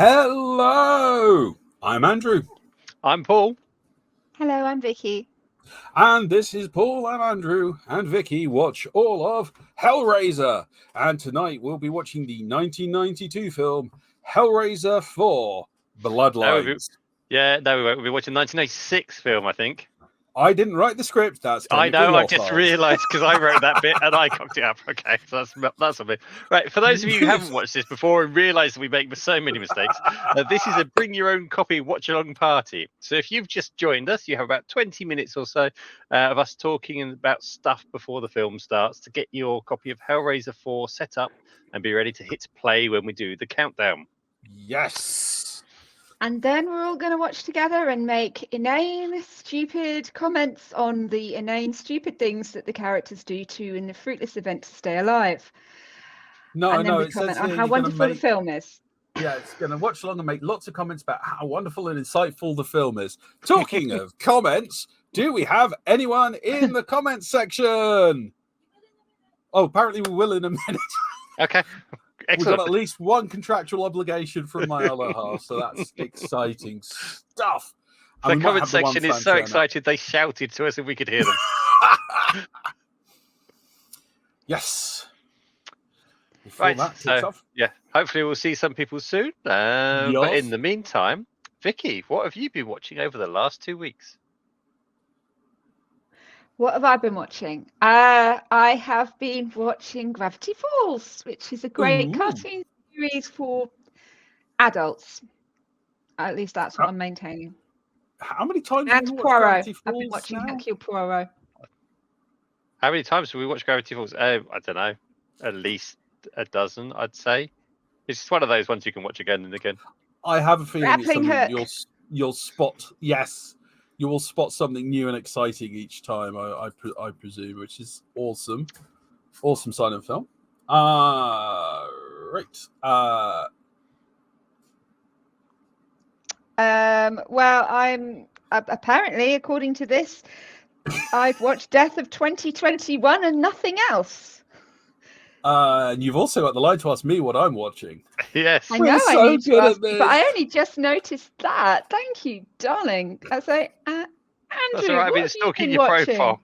Hello, I'm Andrew. I'm Paul. Hello, I'm Vicky. And this is Paul and Andrew and Vicky watch all of Hellraiser. And tonight we'll be watching the 1992 film Hellraiser 4 Bloodlines. We won't. We'll be watching 1996 film, I think. I didn't write the script. That's I know. your I've just fault. realised because I wrote that bit and I cocked it up. Okay, so that's a bit right. For those of you who haven't watched this before and realise that we make so many mistakes, this is a bring your own copy watch along party. So if you've just joined us, you have about 20 minutes or so of us talking about stuff before the film starts to get your copy of Hellraiser 4 set up and be ready to hit play when we do the countdown. Yes. And then we're all going to watch together and make inane, stupid comments on the inane, stupid things that the characters do in the fruitless event to stay alive. And then we comment on how wonderful the film is. Yeah, it's going to watch along and make lots of comments about how wonderful and insightful the film is. Talking of comments, do we have anyone in the comments section? Oh, apparently we will in a minute. Okay. Excellent. We've got at least one contractual obligation from my other half, so that's exciting stuff. The comment section is so excited they shouted to us if we could hear them. Yes. Right, so yeah, hopefully we'll see some people soon. But in the meantime, Vicky, what have you been watching over the last 2 weeks? What have I been watching? I have been watching Gravity Falls, which is a great cartoon series for adults. At least that's what I'm maintaining. How many times have you watched Poirot. Gravity Falls? I've been watching Hercule Poirot. How many times have we watched Gravity Falls? I don't know. At least a dozen, I'd say. It's just one of those ones you can watch again and again. I have a feeling it's something you'll spot. Yes. You will spot something new and exciting each time, I presume, which is awesome. Awesome silent film. Right. Well, I'm apparently, according to this, I've watched Death of 2021 and nothing else. And you've also got the lie to ask me what I'm watching. Yes. I know I need to ask, but I only just noticed that. Thank you, darling. I was like, Andrew, that's all right. I've been stalking your profile.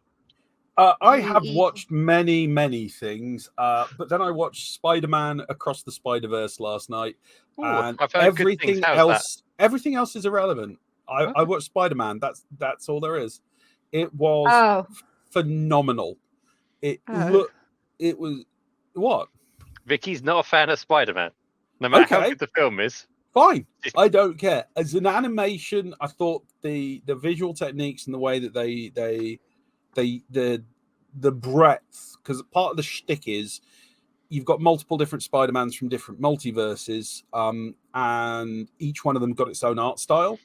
I have watched many things, but then I watched Spider-Man Across the Spider-Verse last night, and everything else is irrelevant. I watched Spider-Man. That's all there is. It was phenomenal. It was. What? Vicky's not a fan of Spider-Man, no matter how good the film is. Fine, I don't care. As an animation, I thought the visual techniques and the way that the breadth, because part of the shtick is you've got multiple different Spider-Mans from different multiverses, and each one of them got its own art style,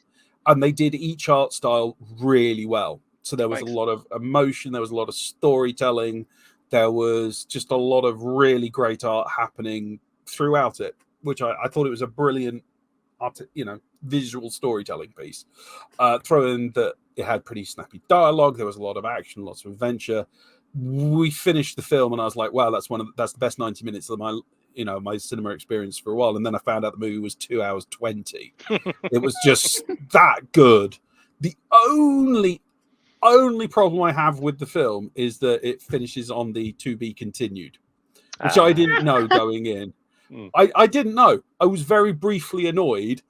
and they did each art style really well. So there was a lot of emotion, there was a lot of storytelling. There was just a lot of really great art happening throughout it, which I thought it was a brilliant, visual storytelling piece. Throw in that it had pretty snappy dialogue. There was a lot of action, lots of adventure. We finished the film, and I was like, "Wow, that's the best 90 minutes of my cinema experience for a while." And then I found out the movie was 2 hours 20. It was just that good. The only problem I have with the film is that it finishes on the to be continued, which I didn't know going in. I didn't know. I was very briefly annoyed,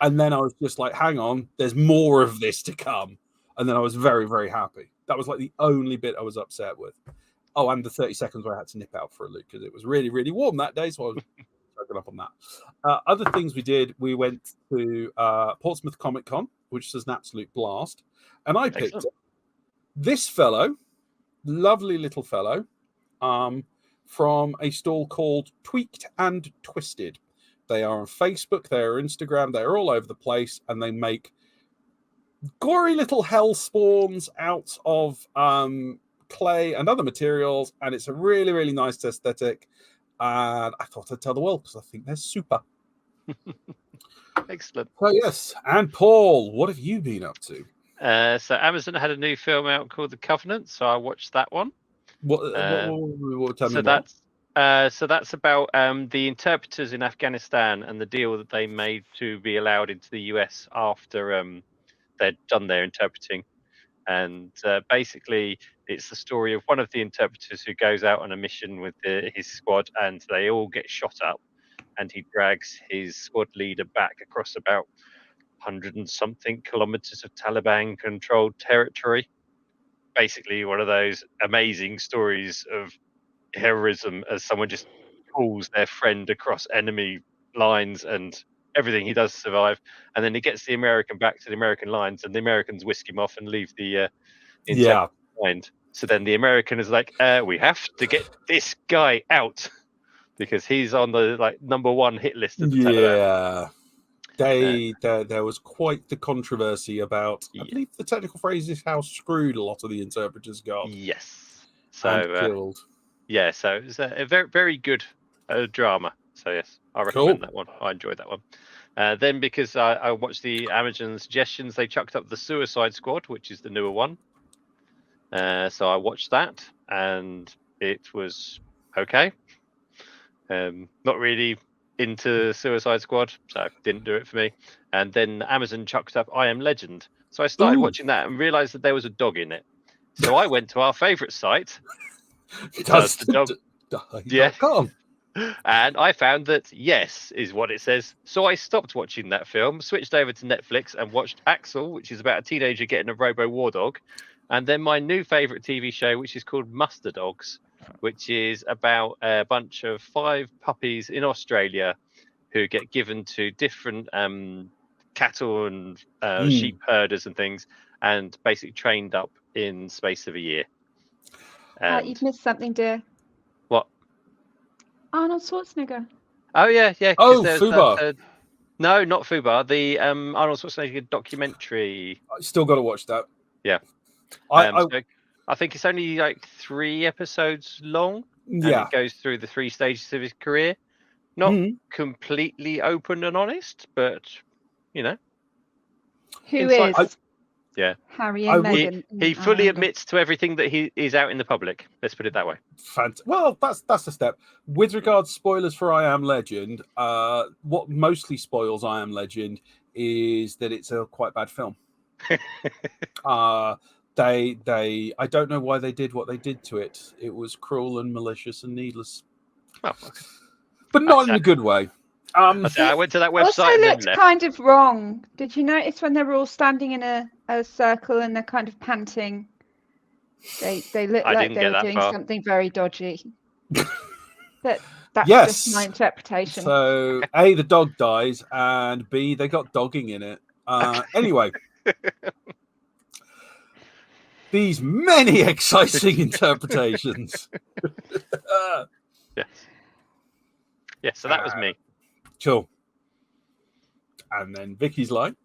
and then I was just like, hang on, there's more of this to come. And then I was very, very happy. That was like the only bit I was upset with. Oh, and the 30 seconds where I had to nip out for a look because it was really, really warm that day, so I was choking up on that. Other things we did, we went to Portsmouth Comic Con, which was an absolute blast, and I picked up this fellow, lovely little fellow, from a stall called Tweaked and Twisted. They are on Facebook, they are Instagram, they're all over the place, and they make gory little hell spawns out of clay and other materials, and it's a really, really nice aesthetic. And I thought I'd tell the world because I think they're super. Excellent. So yes, and Paul, what have you been up to? So Amazon had a new film out called The Covenant, so I watched that one. Tell me more. So that's about the interpreters in Afghanistan and the deal that they made to be allowed into the US after they'd done their interpreting. And basically, it's the story of one of the interpreters who goes out on a mission with his squad, and they all get shot up. And he drags his squad leader back across about 100 and something kilometers of Taliban-controlled territory. Basically, one of those amazing stories of heroism as someone just pulls their friend across enemy lines and everything he does to survive, and then he gets the American back to the American lines, and the Americans whisk him off and leave the interpreter behind. So then the American is like, we have to get this guy out because he's on the #1 hit list of the Taliban. There was quite the controversy about, I believe the technical phrase is how screwed a lot of the interpreters got. Yes. And killed. Yeah, so it was a very, very good drama. So yes, I recommend that one. I enjoyed that one. Then because I watched the Amazon suggestions, they chucked up the Suicide Squad, which is the newer one. So I watched that, and it was okay. Not really into Suicide Squad, so didn't do it for me. And then Amazon chucked up I Am Legend. So I started watching that and realized that there was a dog in it. So I went to our favorite site. Does the dog die.com. And I found that yes is what it says. So I stopped watching that film, switched over to Netflix and watched Axel, which is about a teenager getting a robo war dog. And then my new favorite TV show, which is called Muster Dogs, which is about a bunch of 5 puppies in Australia who get given to different cattle and sheep herders and things, and basically trained up in space of a year. You've missed something, dear. What? Arnold Schwarzenegger. Oh yeah. Oh, Fubar. No, not Fubar. The Arnold Schwarzenegger documentary. I still got to watch that. Yeah. I think it's only 3 episodes long. Yeah. And it goes through the 3 stages of his career. Not completely open and honest, but Who is? Harry and Meghan. He fully admits to everything that he is out in the public. Let's put it that way. Well, that's a step. With regards to spoilers for I Am Legend, what mostly spoils I Am Legend is that it's a quite bad film. I don't know why they did what they did to it. It was cruel and malicious and needless. Oh, but not in a good way. I went to that website. Also looked kind of wrong. Did you notice when they were all standing in a circle and they're kind of panting? They looked like they were doing something very dodgy. But that's just my interpretation. So A, the dog dies, and B, they got dogging in it. Anyway. These many exciting interpretations. Yes, so that was me. Cool. And then Vicky's line.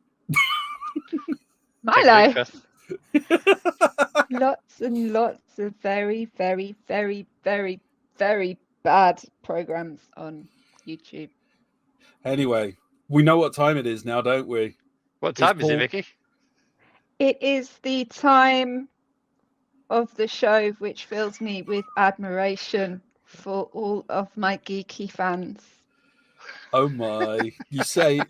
My life. Lots and lots of very, very, very, very, very bad programs on YouTube. Anyway, we know what time it is now, don't we? What time is it, Vicky? It is the time of the show which fills me with admiration for all of my geeky fans. Oh my, you say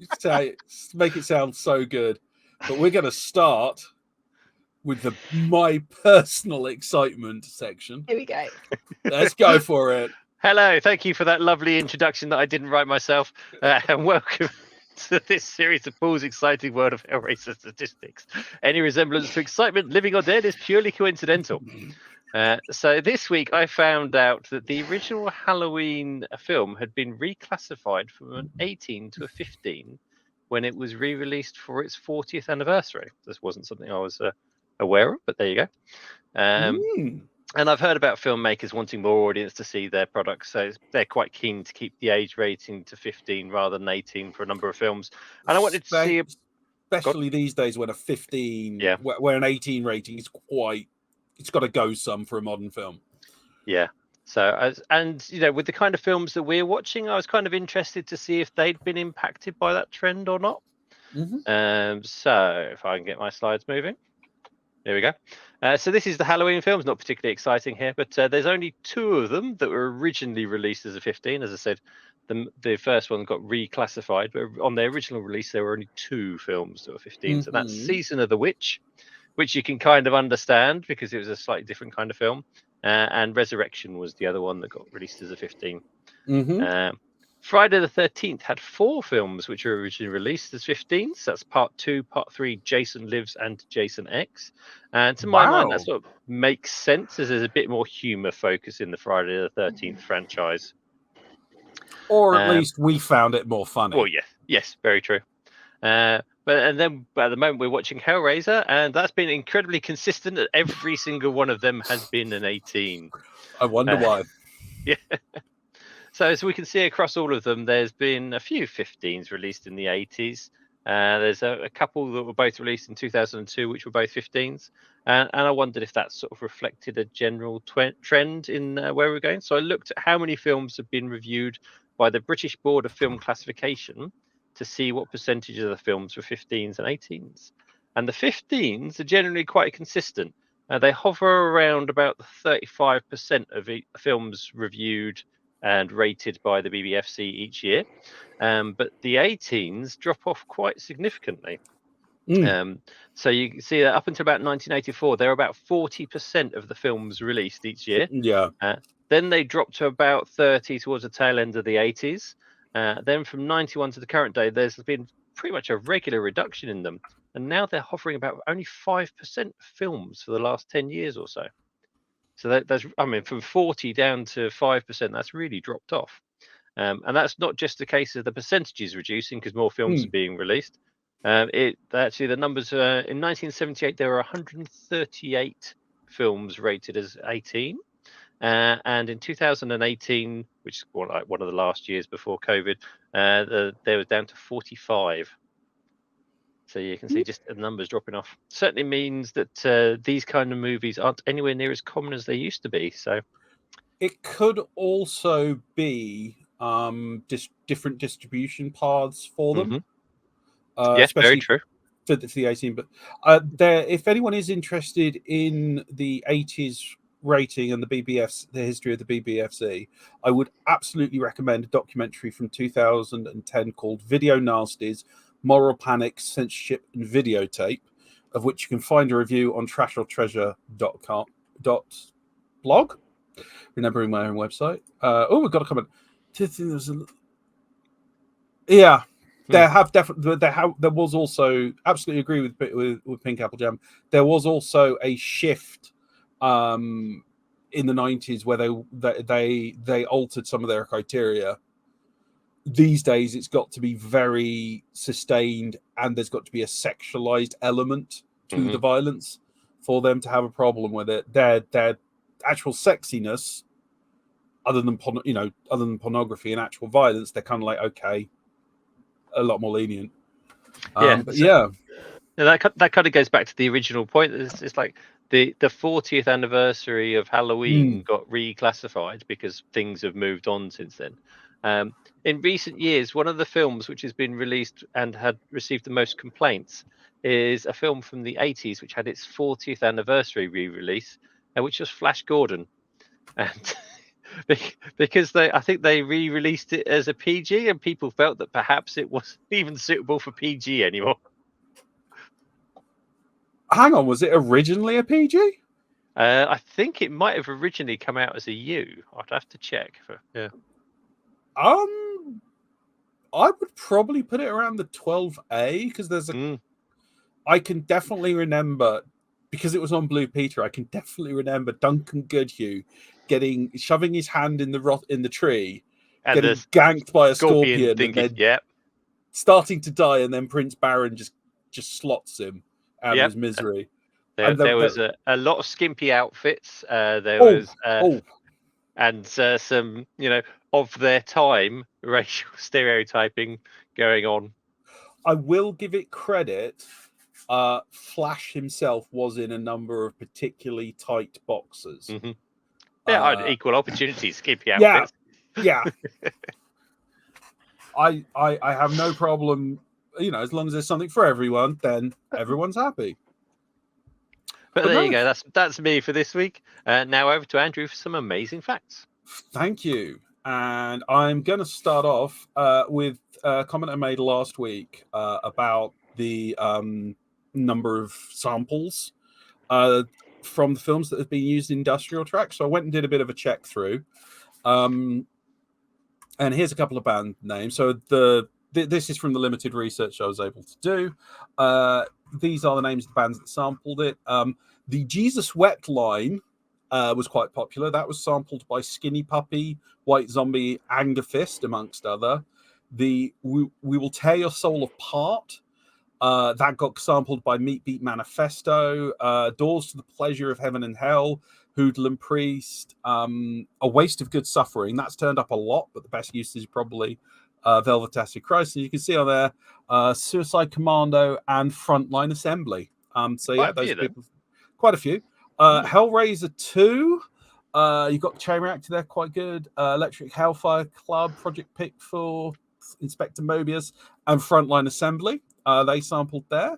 make it sound so good. But we're going to start with my personal excitement section. Here we go. Let's go for it. Hello, thank you for that lovely introduction that I didn't write myself. And welcome to this series of Paul's exciting world of Hellraiser statistics. Any resemblance to excitement, living or dead, is purely coincidental. So this week I found out that the original Halloween film had been reclassified from an 18 to a 15 when it was re-released for its 40th anniversary. This wasn't something I was aware of, but there you go. And I've heard about filmmakers wanting more audience to see their products, so they're quite keen to keep the age rating to 15 rather than 18 for a number of films. And I wanted to see, especially these days when a 15, where an 18 rating is it's got to go some for a modern film. Yeah. So, with the kind of films that we're watching, I was kind of interested to see if they'd been impacted by that trend or not. So if I can get my slides moving. There we go. So this is the Halloween films. Not particularly exciting here, but there's only 2 of them that were originally released as a 15. As I said, the first one got reclassified, but on their original release, there were only 2 films that were 15. So that's Season of the Witch, which you can kind of understand because it was a slightly different kind of film, and Resurrection was the other one that got released as a 15. Friday the 13th had 4 films which were originally released as 15s. So that's Part 2, Part 3, Jason Lives, and Jason X. And to my mind, that sort of makes sense as there's a bit more humour focus in the Friday the 13th franchise. Or at least we found it more funny. Well, yes, very true. But at the moment we're watching Hellraiser, and that's been incredibly consistent. Every single one of them has been an 18. I wonder why. Yeah. So as we can see across all of them, there's been a few 15s released in the 80s. There's a couple that were both released in 2002, which were both 15s. And I wondered if that sort of reflected a general trend in where we're going. So I looked at how many films have been reviewed by the British Board of Film Classification to see what percentage of the films were 15s and 18s. And the 15s are generally quite consistent. They hover around about the 35% of films reviewed and rated by the BBFC each year. But the 18s drop off quite significantly. So you can see that up until about 1984, there were about 40% of the films released each year. Yeah. Then they dropped to about 30 towards the tail end of the 80s. Then from 91 to the current day, there's been pretty much a regular reduction in them. And now they're hovering about only 5% of films for the last 10 years or so. So that's, I mean, from 40 down to 5%, that's really dropped off. And that's not just the case of the percentages reducing because more films are being released. Actually, the numbers in 1978, there were 138 films rated as 18. And in 2018, which is one of the last years before COVID, there was down to 45. So you can see just the numbers dropping off. Certainly means that these kind of movies aren't anywhere near as common as they used to be. So it could also be different distribution paths for them. Yes, very true. For the 18, but if anyone is interested in the 80s rating and the history of the BBFC, I would absolutely recommend a documentary from 2010 called Video Nasties, Moral Panic, Censorship and Videotape, of which you can find a review on trashortreasure.blog. Remembering my own website. We've got a comment. Yeah, there was also, absolutely agree with Pink Apple Jam. There was also a shift in the 90s where they altered some of their criteria. These days, it's got to be very sustained, and there's got to be a sexualized element to the violence for them to have a problem with it. Their actual sexiness, other than pornography and actual violence, they're kind of like, okay, a lot more lenient. That kind of goes back to the original point. It's like the 40th anniversary of Halloween got reclassified because things have moved on since then. In recent years, one of the films which has been released and had received the most complaints is a film from the 80s which had its 40th anniversary re-release, which was Flash Gordon. And because I think they re-released it as a PG, and people felt that perhaps it wasn't even suitable for PG anymore. Hang on, was it originally a PG? I think it might have originally come out as a U. I'd have to check. I would probably put it around the 12A because there's I can definitely remember, because it was on Blue Peter, I can definitely remember Duncan Goodhue shoving his hand in the tree, and getting ganked by a scorpion and then starting to die, and then Prince Baron just slots him out of his misery. There was a lot of skimpy outfits. There was some, of their time racial stereotyping going on. I will give it credit. Flash himself was in a number of particularly tight boxers. Equal opportunity skimpy outfits. Yeah. I have no problem. As long as there's something for everyone, then everyone's happy. But there you go. That's me for this week. Now over to Andrew for some amazing facts. Thank you. And I'm going to start off with a comment I made last week about the number of samples from the films that have been used in industrial tracks. So I went and did a bit of a check through. And here's a couple of band names. So this is from the limited research I was able to do. These are the names of the bands that sampled it. The Jesus Wept line was quite popular. That was sampled by Skinny Puppy, White Zombie, Anger Fist, amongst other. The We Will Tear Your Soul Apart. That got sampled by Meat Beat Manifesto, Doors to the Pleasure of Heaven and Hell, Hoodlum Priest, A Waste of Good Suffering. That's turned up a lot, but the best use is probably Velvet Acid Christ. And you can see on there Suicide Commando and Frontline Assembly. So yeah, those people, quite a few. Hellraiser 2, you've got Chain Reactor there, quite good. Electric Hellfire Club, Project Pitfall, Inspector Mobius, and Frontline Assembly. They sampled there.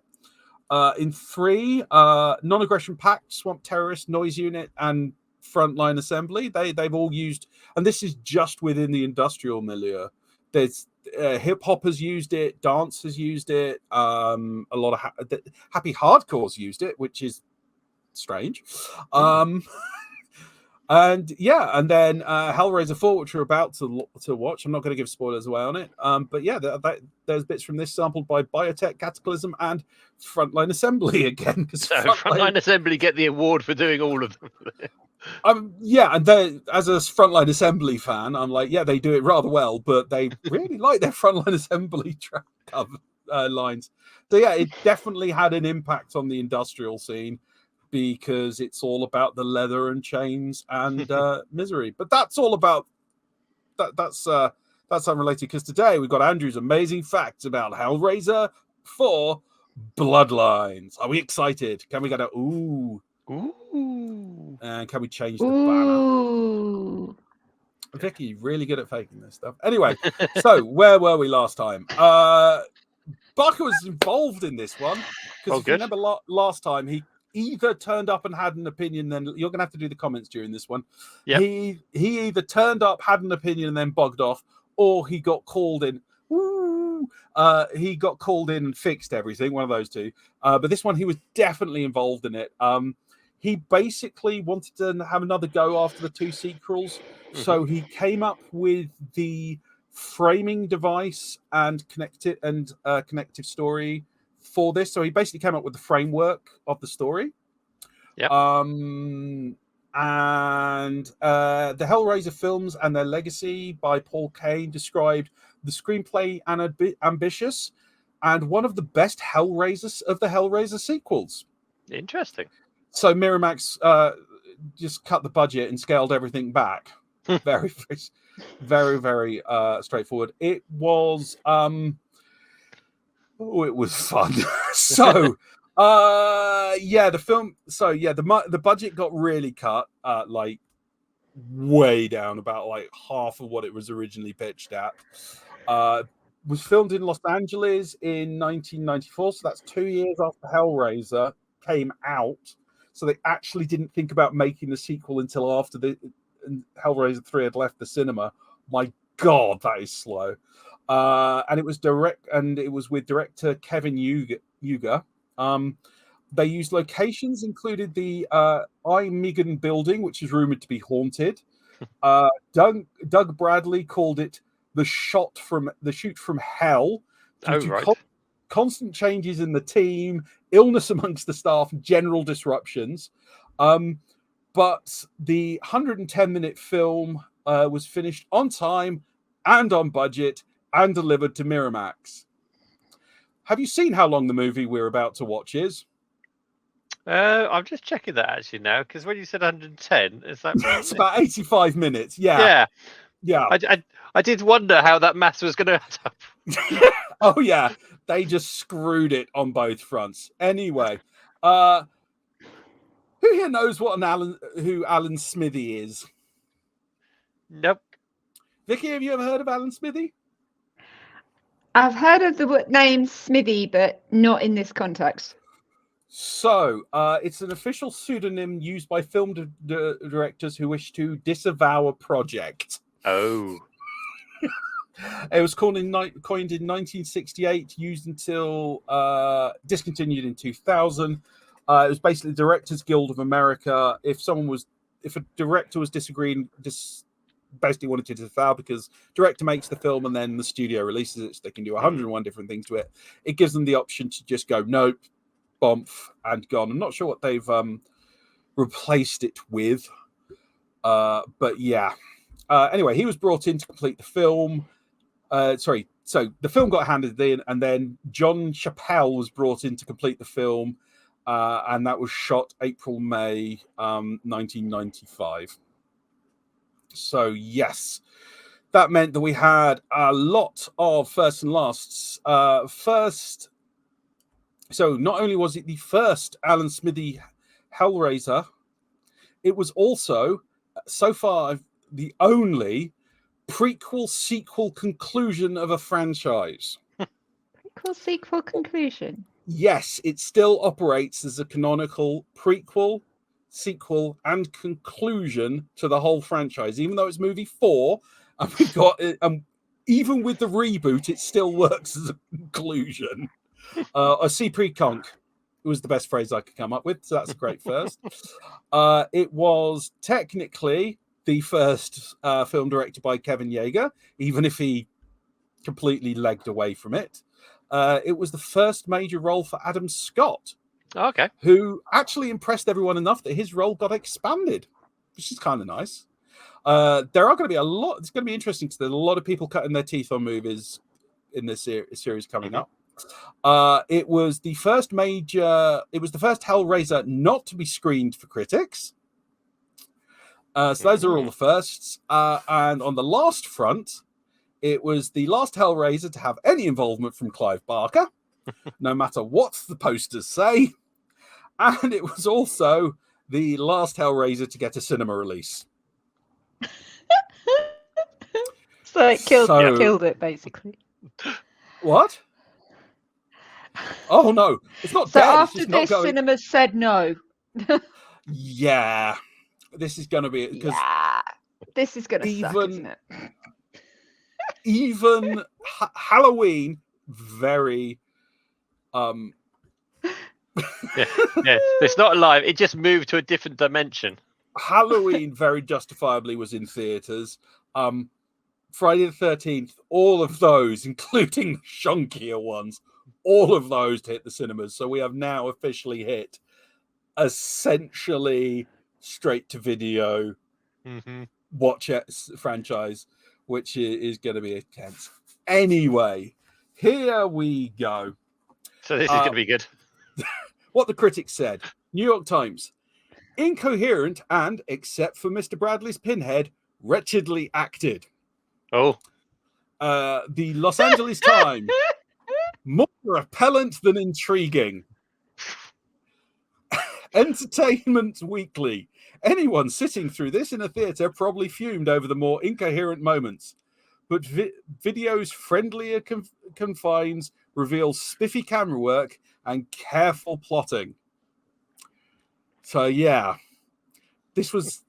In 3, Non-Aggression Pact, Swamp Terrorist, Noise Unit, and Frontline Assembly. They've all used, and this is just within the industrial milieu. There's hip hop has used it, dance has used it, a lot of happy hardcore's used it, which is strange. And yeah, and then Hellraiser 4, which we're about to watch. I'm not going to give spoilers away on it. But yeah, there's bits from this sampled by Biotech, Cataclysm, and Frontline Assembly again. So Frontline Assembly get the award for doing all of them. Yeah, and as a Frontline Assembly fan, I'm like, yeah, they do it rather well, but they really like their Frontline Assembly track lines. So yeah, it definitely had an impact on the industrial scene, because it's all about the leather and chains and misery. But that's all about that. That's unrelated, because today we've got Andrew's amazing facts about Hellraiser 4 Bloodlines. Are we excited? Can we get a ooh? And can we change the banner? Vicky, really good at faking this stuff. Anyway, so where were we last time? Barker was involved in this one, because if you remember last time, he either turned up and had an opinion, then you're going to have to do the comments during this one. Yep. He either turned up, had an opinion, and then bugged off, or he got called in. He got called in and fixed everything, one of those two. But this one, he was definitely involved in it. He basically wanted to have another go after the 2 sequels. So he came up with the framing device and connective story for this. So he basically came up with the framework of the story. Yep. And the Hellraiser films and their legacy by Paul Kane described the screenplay ambitious and one of the best Hellraisers of the Hellraiser sequels. Interesting. So Miramax just cut the budget and scaled everything back. Very, very, very straightforward. It was it was fun. So the film. So yeah, the budget got really cut, like way down, about like half of what it was originally pitched at. Was filmed in Los Angeles in 1994, so that's 2 years after Hellraiser came out. So they actually didn't think about making the sequel until after the Hellraiser 3 had left the cinema. My God, that is slow. And it was with director Kevin Yuga. They used locations included the Megan building, which is rumored to be haunted. Doug Bradley called it the shoot from hell. Constant changes in the team, illness amongst the staff, general disruptions. But the 110-minute film was finished on time and on budget and delivered to Miramax. Have you seen how long the movie we're about to watch is? I'm just checking that actually now, because when you said 110, is that it's about 85 minutes. Yeah. I did wonder how that math was going to add up. Oh yeah, they just screwed it on both fronts. Anyway, who here knows who Alan Smithy is? Nope. Vicky, have you ever heard of Alan Smithy? I've heard of the name Smithy, but not in this context. So, it's an official pseudonym used by film directors who wish to disavow a project. Oh. It was coined in 1968, used until discontinued in 2000. It was basically the Directors Guild of America. If a director was disagreeing, basically wanted to disavow, because director makes the film and then the studio releases it, so they can do 101 different things to it. It gives them the option to just go nope, bump, and gone. I'm not sure what they've replaced it with, but yeah. Anyway, he was brought in to complete the film. So the film got handed in, and then John Chappell was brought in to complete the film, and that was shot April-May 1995. So yes, that meant that we had a lot of first and lasts. So not only was it the first Alan Smithy Hellraiser, it was also, so far, the only prequel-sequel conclusion of a franchise. Prequel-sequel conclusion? Yes, it still operates as a canonical prequel, sequel, and conclusion to the whole franchise. Even though it's movie 4, and we got it, even with the reboot, it still works as a conclusion. A pre-conc was the best phrase I could come up with, so that's a great first. It was technically the first film directed by Kevin Yeager, even if he completely legged away from it. It was the first major role for Adam Scott, who actually impressed everyone enough that his role got expanded, which is kind of nice. There are going to be a lot. It's going to be interesting because there's a lot of people cutting their teeth on movies in this series coming up. It was the first Hellraiser not to be screened for critics. So those are all the firsts. And on the last front, it was the last Hellraiser to have any involvement from Clive Barker, no matter what the posters say. And it was also the last Hellraiser to get a cinema release. So it killed it, basically. What? Oh, no. It's not so dead. After this, cinemas said no. Yeah. This is going to be... This is going to suck, isn't it? Even Halloween, very... It's not alive. It just moved to a different dimension. Halloween very justifiably was in theaters. Friday the 13th, all of those, including the shunkier ones, all of those hit the cinemas. So we have now officially hit essentially straight to video watch it franchise, which is going to be intense. Anyway, here we go. So this is going to be good. What the critics said. New York Times. Incoherent and, except for Mr. Bradley's pinhead, wretchedly acted. Oh. The Los Angeles Times. More repellent than intriguing. Entertainment Weekly. Anyone sitting through this in a theatre probably fumed over the more incoherent moments. But video's friendlier confines reveal spiffy camera work and careful plotting. So, yeah. This was...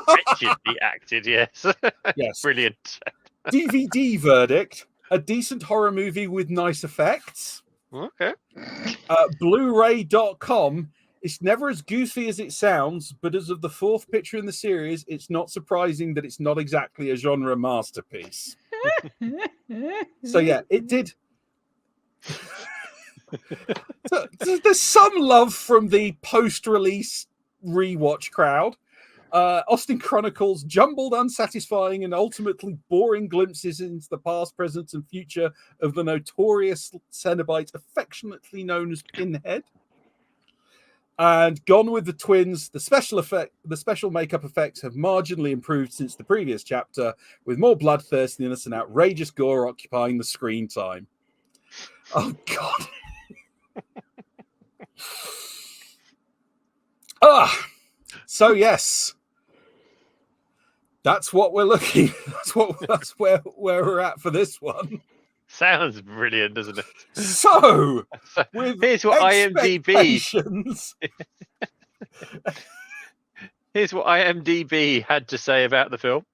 Wretchedly acted, yes. Yes. Brilliant. DVD verdict. A decent horror movie with nice effects. Okay. Blu-ray.com. It's never as goofy as it sounds, but as of the fourth picture in the series, it's not surprising that it's not exactly a genre masterpiece. So yeah, it did. So, there's some love from the post-release rewatch crowd. Austin Chronicles jumbled, unsatisfying, and ultimately boring glimpses into the past, present, and future of the notorious Cenobite affectionately known as Pinhead. And Gone with the Twins, the special makeup effects have marginally improved since the previous chapter, with more bloodthirstiness and outrageous gore occupying the screen time. Oh, God. So yes, that's what we're looking. That's where we're at for this one. Sounds brilliant, doesn't it? So, So, with here's what IMDb. expectations- Here's what IMDb had to say about the film.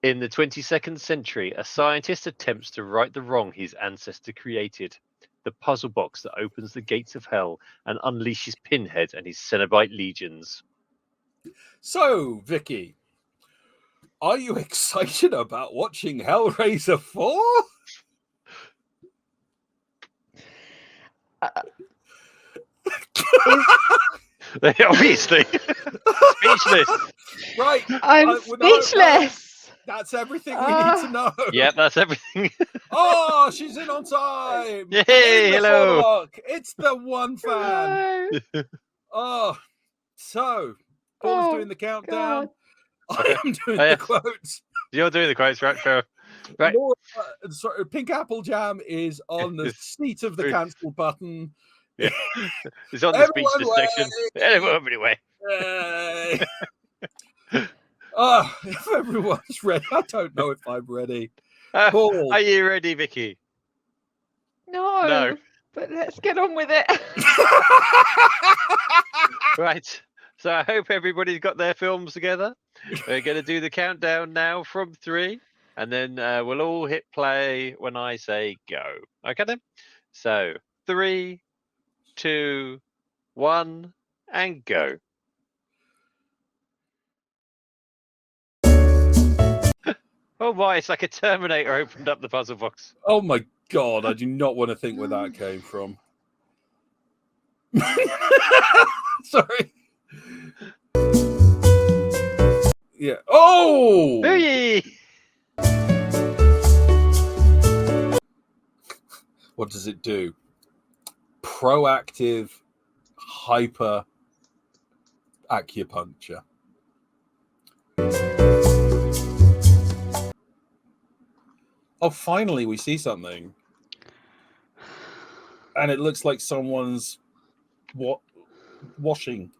In the 22nd century, a scientist attempts to right the wrong his ancestor created. The puzzle box that opens the gates of hell and unleashes Pinhead and his Cenobite legions. So, Vicky, are you excited about watching Hellraiser 4? Obviously. Speechless. Right. I'm speechless. That's everything we need to know. Yeah, that's everything. Oh, she's in on time. Yay, hello. Flock. It's the one fan. No. Oh, so Paul's doing the countdown. Okay. I am doing Oh, yeah. the quotes. You're doing the quotes, right? Fair. Right. Laura, sorry, Pink Apple Jam is on the seat of the cancel button. Yeah. It's on the speechless section. Everybody. Yay. Oh, if everyone's ready, I don't know if I'm ready. Paul, Are you ready, Vicky? No. But let's get on with it. Right. So I hope everybody's got their films together. We're going to do the countdown now from 3, and then we'll all hit play when I say go. Okay then? So 3, 2, 1, and go. Oh my, it's like a Terminator opened up the puzzle box. oh my God, I do not want to think where that came from. Sorry. Yeah. Oh! Hey! What does it do? Proactive hyper acupuncture. Oh, finally we see something. And it looks like someone's washing.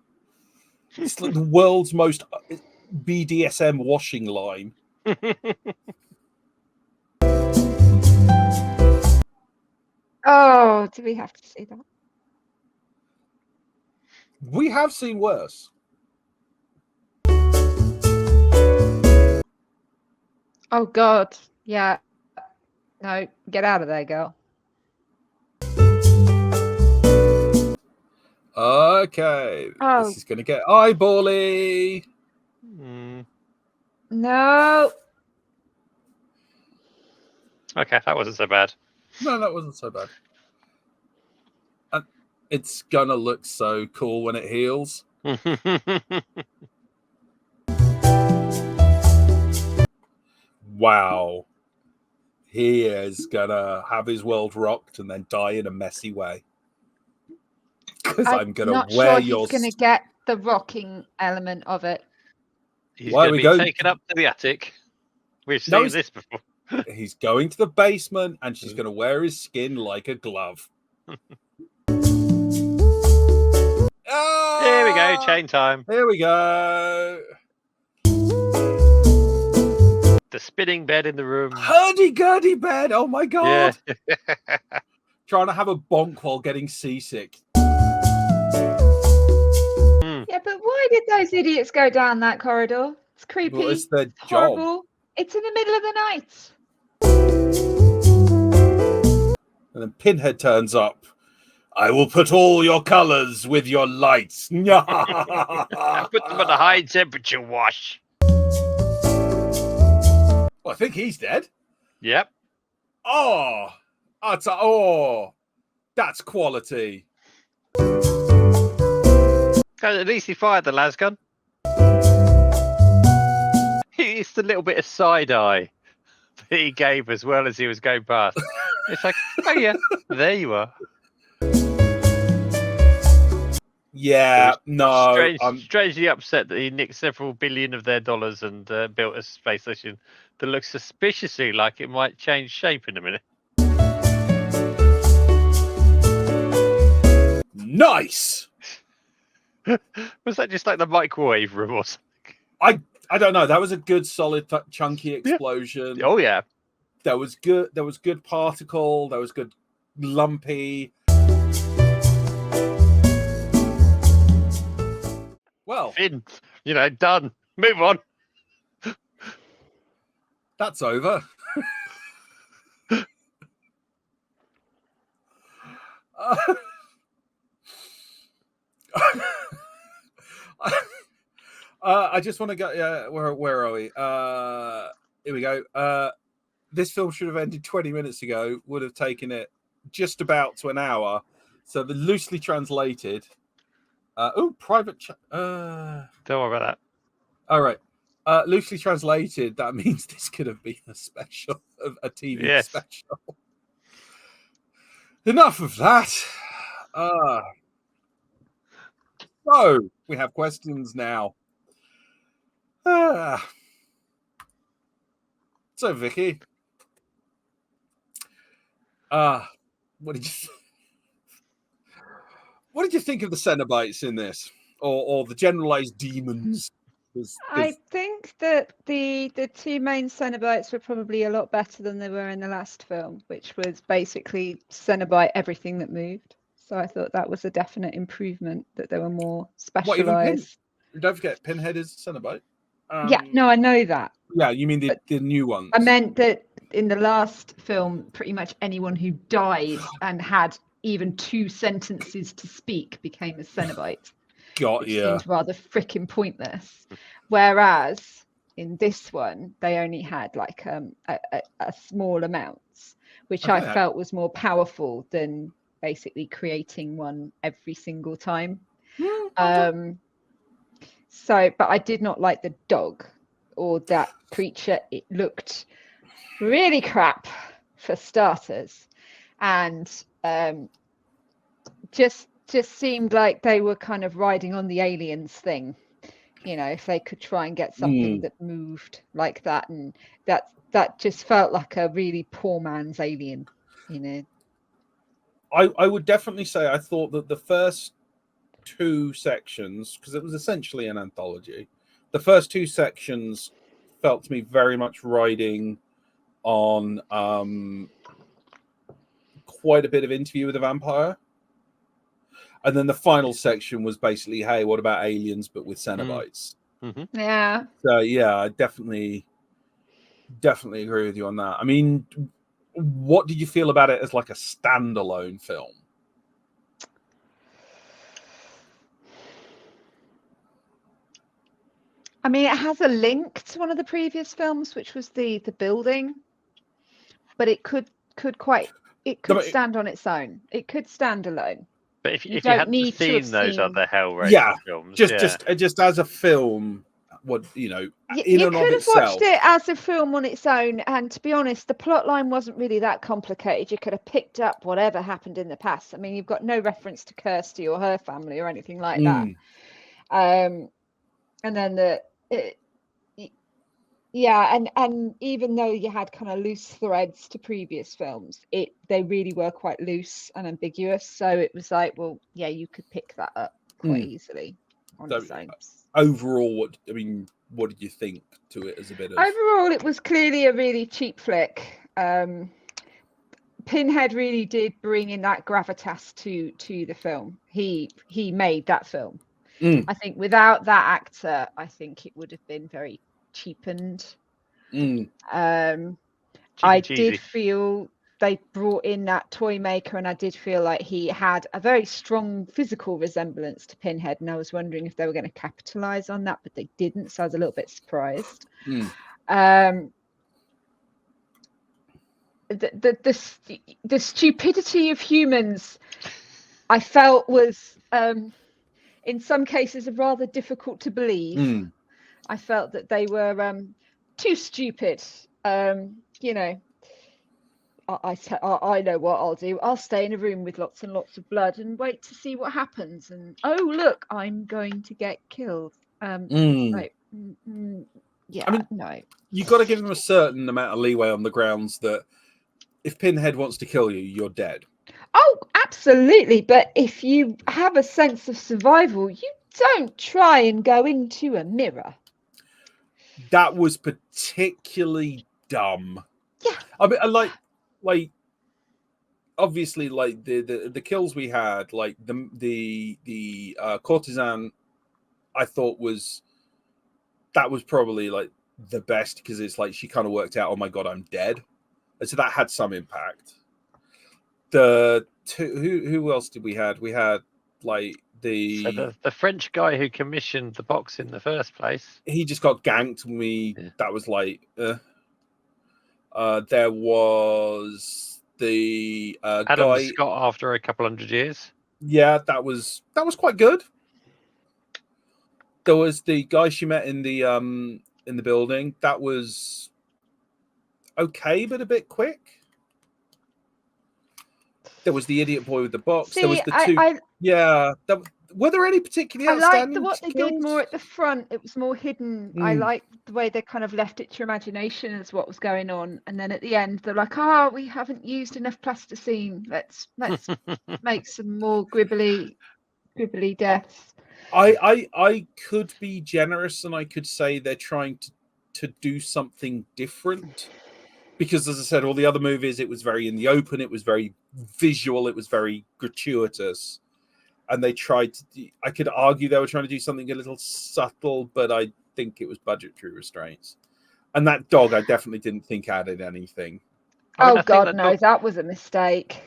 It's like the world's most BDSM washing line. Oh, do we have to see that? We have seen worse. Oh God. Yeah. No, get out of there, girl. Okay. Oh. This is going to get eyebally. No. Okay, that wasn't so bad. No, that wasn't so bad. And it's going to look so cool when it heals. Wow. He is going to have his world rocked and then die in a messy way. Because I'm going to wear your... He's going to get the rocking element of it. He's going to be taken up to the attic. We've seen this before. He's going to the basement and she's going to wear his skin like a glove. Here we go, chain time. Here we go. The spinning bed in the room. Hurdy-gurdy bed. Oh my God. Yeah. Trying to have a bonk while getting seasick. Yeah, but why did those idiots go down that corridor? It's creepy. Well, it's their horrible. job. It's in the middle of the night. And then Pinhead turns up. I will put all your colors with your lights. Put them in a high temperature wash. Well, I think he's dead. Yep. Oh, that's quality. At least he fired the las gun. It's the little bit of side eye that he gave as well as he was going past. It's like, oh yeah, there you are. Yeah, no. Strangely upset that he nicked several billion of their dollars and built a space station that looks suspiciously like it might change shape in a minute. Nice. Was that just like the microwave room or something? I don't know. That was a good, solid, chunky explosion. Oh yeah. There was good particle. There was good lumpy. Well, Finn, done. Move on. That's over. I just want to go. Where are we? Here we go. This film should have ended 20 minutes ago. Would have taken it just about to an hour. So the loosely translated. Private. Don't worry about that. All right. Loosely translated. That means this could have been a special, a TV special. Enough of that. So we have questions now. So Vicky, what did you think of the Cenobites in this, or the generalized demons? I think that the two main Cenobites were probably a lot better than they were in the last film, which was basically Cenobite everything that moved. So I thought that was a definite improvement, that they were more specialized. Don't forget, Pinhead is a Cenobite. Yeah, no, I know that. Yeah, you mean the new ones? I meant that in the last film, pretty much anyone who died and had even 2 sentences to speak became a Cenobite. Which seemed rather freaking pointless. Whereas in this one, they only had like a small amount, which I felt was more powerful than basically creating one every single time. But I did not like the dog or that creature. It looked really crap for starters, and just seemed like they were kind of riding on the aliens thing, if they could try and get something that moved like that, and that just felt like a really poor man's alien. I would definitely say I thought that the first 2 sections, because it was essentially an anthology, the first 2 sections felt to me very much riding on quite a bit of Interview with a Vampire. And then the final section was basically, hey, what about aliens but with Cenobites? Mm-hmm. Yeah. So yeah, I definitely agree with you on that. I mean, what did you feel about it as like a standalone film? I mean, it has a link to one of the previous films, which was the building, but it could stand on its own. It could stand alone. But if you hadn't seen those other Hellraiser films, just as a film, what in you and could of have itself, watched it as a film on its own, and to be honest, the plot line wasn't really that complicated. You could have picked up whatever happened in the past. I mean, you've got no reference to Kirsty or her family or anything like that. And then and even though you had kind of loose threads to previous films, they really were quite loose and ambiguous. So it was like, well, yeah, you could pick that up quite easily on its own. Overall, what did you think to it as a bit of? Overall, it was clearly a really cheap flick. Pinhead really did bring in that gravitas to the film. He made that film. I think without that actor, I think it would have been very cheapened. I did feel they brought in that toy maker, and I did feel like he had a very strong physical resemblance to Pinhead, and I was wondering if they were going to capitalize on that, but they didn't, so I was a little bit surprised. The stupidity of humans, I felt, was in some cases rather difficult to believe. I felt that they were too stupid. I know what I'll do. I'll stay in a room with lots and lots of blood and wait to see what happens. And oh, look, I'm going to get killed. Yeah, I mean, no. You've got to give them a certain amount of leeway on the grounds that if Pinhead wants to kill you, you're dead. Oh, absolutely. But if you have a sense of survival, you don't try and go into a mirror. That was particularly dumb. Yeah. I mean, I like obviously, like the kills we had, like the courtesan, I thought was probably like the best, because it's like she kind of worked out, oh my god, I'm dead, and so that had some impact. The two, who else did we had? We had like So the French guy who commissioned the box in the first place. He just got ganked, and that was like. There was the Adam guy Scott after a couple hundred years. Yeah, that was quite good. There was the guy she met in the building. That was okay, but a bit quick. There was the idiot boy with the box. See, there was the two. Yeah. Were there any particularly outstanding? I liked what they did more at the front. It was more hidden. I liked the way they kind of left it to your imagination as what was going on, and then at the end they're like, "Oh, we haven't used enough plasticine. Let's make some more gribbly deaths." I could be generous, and I could say they're trying to do something different, because, as I said, all the other movies, it was very in the open, it was very visual, it was very gratuitous. And they tried to, I could argue they were trying to do something a little subtle, but I think it was budgetary restraints. And that dog, I definitely didn't think added anything. Oh, God, no, that was a mistake.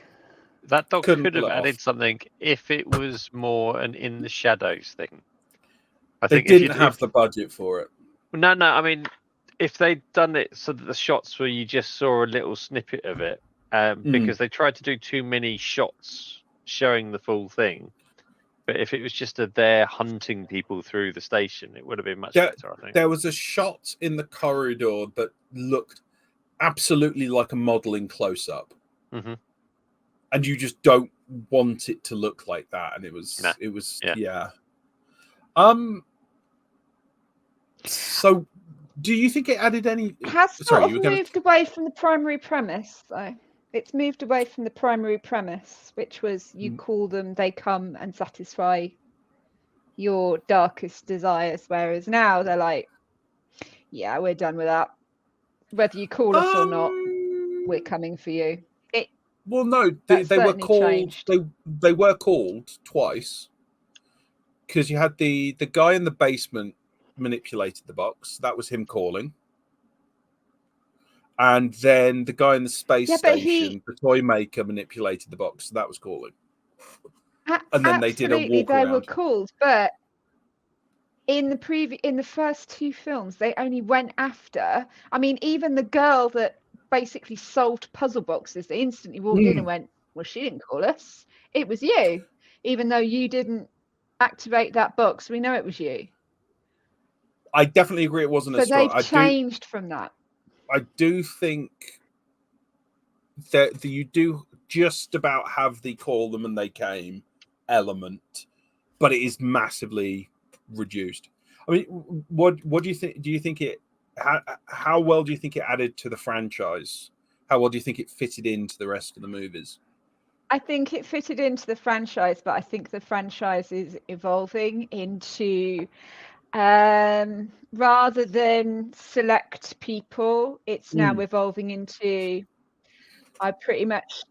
That dog could have added something if it was more an in the shadows thing. They didn't have the budget for it. No, I mean, if they'd done it so that the shots where you just saw a little snippet of it, because they tried to do too many shots showing the full thing. But if it was just they're hunting people through the station, it would have been much better, I think. There was a shot in the corridor that looked absolutely like a modeling close-up. Mm-hmm. And you just don't want it to look like that. And it was, yeah. So, do you think it added any... It has sort of moved away from the primary premise, though. It's moved away from the primary premise, which was you call them, they come and satisfy your darkest desires. Whereas now they're like, yeah, we're done with that. Whether you call us or not, we're coming for you. Well, no, they were called. They were called twice, because you had the guy in the basement manipulated the box. That was him calling. And then the guy in the space station, the toy maker, manipulated the box. So that was calling. And then they did a walk around. They were called, but in the first two films, they only went after. I mean, even the girl that basically solved puzzle boxes, they instantly walked in and went, "Well, she didn't call us. It was you, even though you didn't activate that box. We know it was you." I definitely agree. It wasn't so as strong. They've changed from that. I do think that you do just about have the call them and they came element, but it is massively reduced. I mean, what do you think? Do you think it? How well do you think it added to the franchise? How well do you think it fitted into the rest of the movies? I think it fitted into the franchise, but I think the franchise is evolving into. Rather than select people, it's now evolving into I pretty much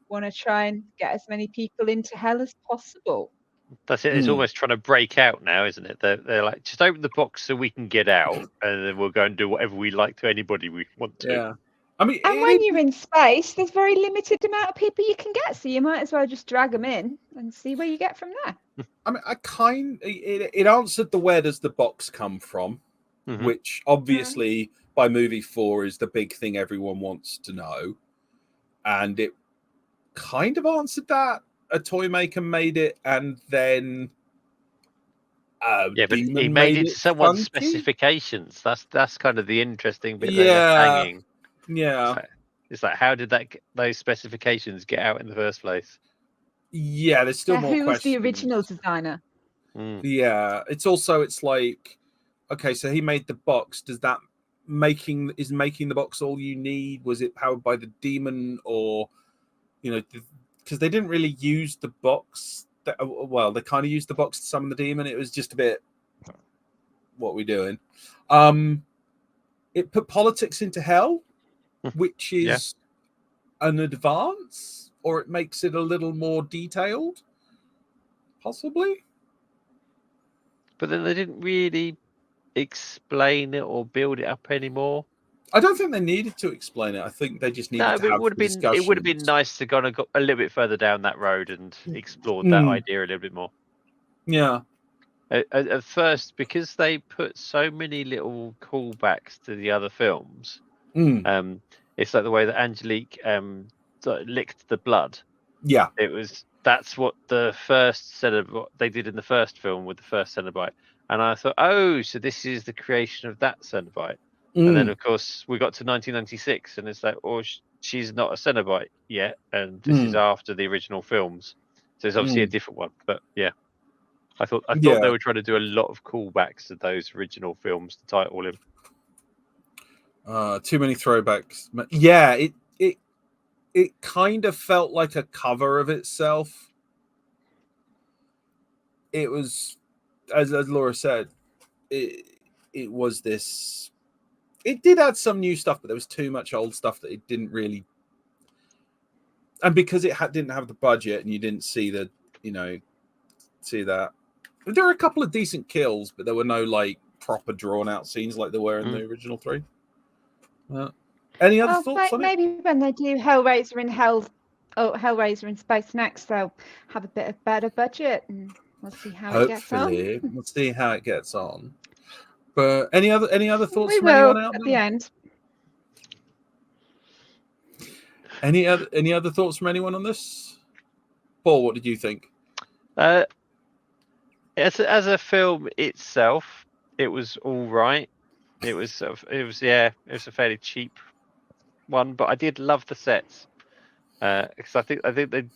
want to try and get as many people into hell as possible. That's it. It's almost trying to break out now, isn't it? They're like, just open the box so we can get out, and then we'll go and do whatever we like to anybody we want to. Yeah. I mean, and when you're in space, there's very limited amount of people you can get, so you might as well just drag them in and see where you get from there. I mean, it answered the where does the box come from, which obviously by movie 4 is the big thing everyone wants to know, and it kind of answered that. A toy maker made it, and then but he made it to someone's specifications. That's kind of the interesting bit. Hanging. Yeah, it's like how did those specifications get out in the first place? Yeah, there's still more questions. Who was the original designer? Yeah, it's like, okay, so he made the box. Does that making the box all you need? Was it powered by the demon, or because they didn't really use the box. Well, they kind of used the box to summon the demon. It was just a bit, what are we doing? It put politics into hell, which is an advance, or it makes it a little more detailed, possibly. But then they didn't really explain it or build it up anymore. I don't think they needed to explain it. I think they just needed to have the discussion. It would have been nice to go a little bit further down that road and explored that idea a little bit more. Yeah. At first, because they put so many little callbacks to the other films, it's like the way that Angelique licked the blood. Yeah. That's what the first Cenobite they did in the first film with the first Cenobite. And I thought, oh, so this is the creation of that Cenobite. And then, of course, we got to 1996, and it's like, oh, she's not a Cenobite yet, and this is after the original films, so it's obviously a different one. But yeah, I thought they were trying to do a lot of callbacks to those original films to tie it all in. Too many throwbacks. Yeah, it kind of felt like a cover of itself. It was, as Laura said, it was this. It did add some new stuff, but there was too much old stuff that it didn't really. And because it didn't have the budget, and you didn't see that. There were a couple of decent kills, but there were no like proper drawn out scenes like there were in the original three. Any other thoughts on maybe it? When they do Hellraiser in Space next, they'll have a bit of better budget, and we'll see how it gets on. We'll see how it gets on. But any other thoughts We from anyone will out at there? the end. Any other thoughts from anyone on this? Paul, what did you think? As a film itself, it was all right. It was a fairly cheap one, but I did love the sets because I think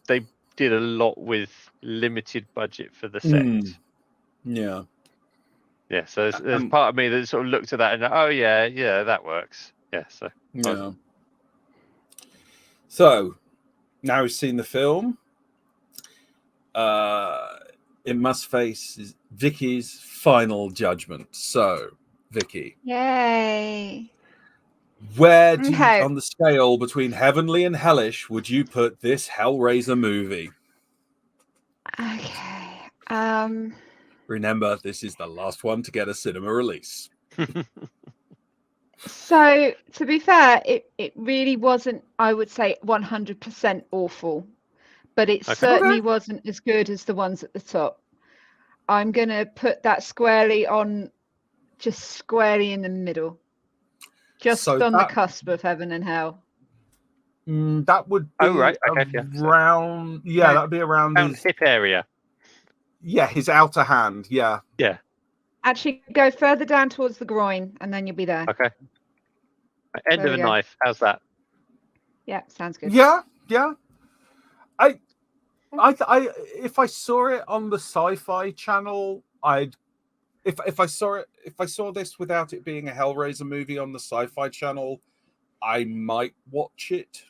they did a lot with limited budget for the sets. Yeah. Yeah, so there's part of me that sort of looked at that and that works. Yeah, so yeah. So now we've seen the film. It must face Vicky's final judgment. So, Vicky, Yay! Where do you, on the scale between heavenly and hellish, would you put this Hellraiser movie? Okay. Remember, this is the last one to get a cinema release. So, to be fair, it really wasn't, I would say, 100% awful, but it certainly wasn't as good as the ones at the top. I'm going to put that squarely in the middle. Just on the cusp of heaven and hell. That would be around, that'd be around his hip area. Yeah, his outer hand. Yeah. Yeah. Actually, go further down towards the groin, and then you'll be there. Okay. End of a knife. How's that? Yeah, sounds good. Yeah. I if I saw it on the Sci-Fi Channel, if I saw this without it being a Hellraiser movie on the Sci-Fi Channel, I might watch it.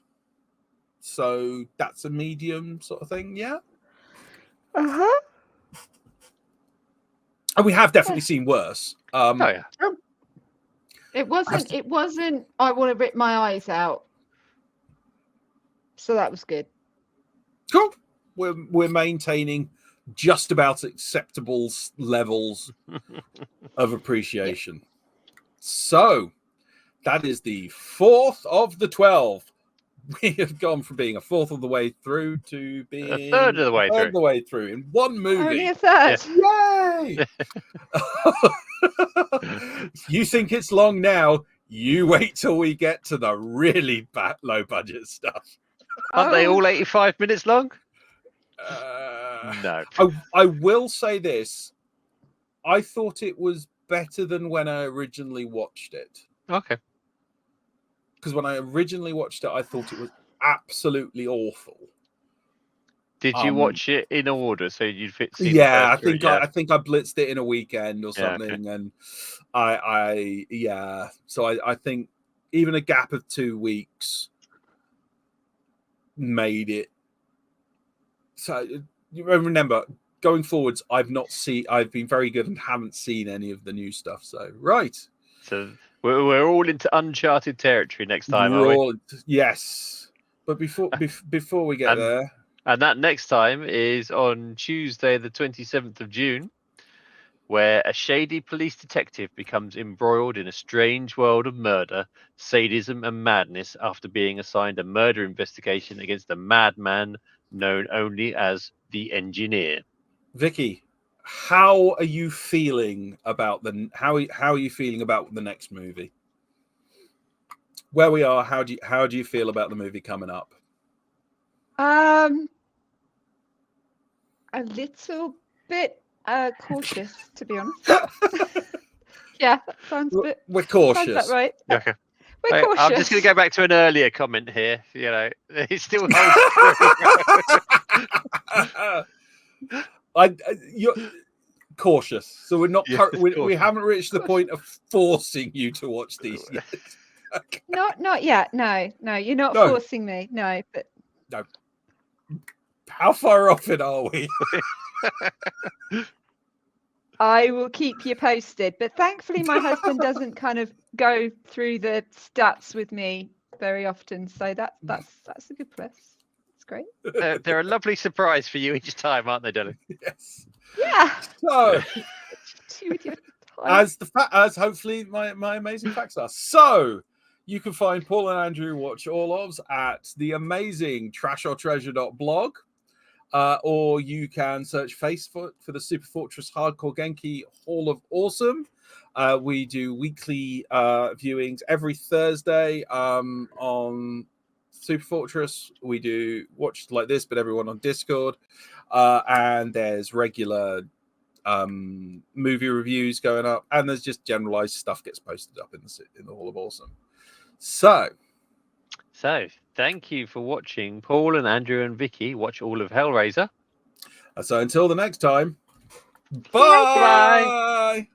So that's a medium sort of thing, yeah. And we have definitely seen worse. It wasn't. I want to rip my eyes out. So that was good. Cool. We're maintaining just about acceptable levels of appreciation. So that is the fourth of the 12. We have gone from being a fourth of the way through to being a third of the way through in one movie. Only a third. Yay! You think it's long now? You wait till we get to the really low budget stuff. Aren't they all 85 minutes long? No. I will say this. I thought it was better than when I originally watched it. Okay. Because when I originally watched it, I thought it was absolutely awful. Did you watch it in order so you'd fit? Yeah, I think I blitzed it in a weekend or something, and So I think even a gap of 2 weeks made it. So you remember, going forwards, I've been very good and haven't seen any of the new stuff. So right. So We're all into uncharted territory next time, are we? Yes, but before we get there, and that next time is on Tuesday, the 27th of June, where a shady police detective becomes embroiled in a strange world of murder, sadism, and madness after being assigned a murder investigation against a madman known only as the Engineer. Vicky, how are you feeling about how are you feeling about the next movie? Where we are, how do you feel about the movie coming up? A little bit cautious, to be honest. Yeah, that sounds a bit. We're cautious. Sounds that right? Okay. We're cautious. I'm just going to go back to an earlier comment here. You know, it still holds true. You're cautious, so we're not. Yes, we haven't reached the point of forcing you to watch these yet. Okay. Not yet. No, you're not forcing me. No, but no. How far off it are we? I will keep you posted. But thankfully, my husband doesn't kind of go through the stats with me very often, so that's a good plus. It's great. They're a lovely surprise for you each time, aren't they, darling? Yes. Yeah. So, as hopefully my amazing facts are. So, you can find Paul and Andrew watch all ofs at the amazing trashortreasure.blog. Or you can search Facebook for the Super Fortress Hardcore Genki Hall of Awesome. We do weekly viewings every Thursday on Super Fortress. We do watch like this, but everyone on Discord. And there's regular movie reviews going up, and there's just generalized stuff gets posted up in the Hall of Awesome. So, thank you for watching Paul and Andrew and Vicky watch all of Hellraiser. So until the next time, bye. bye.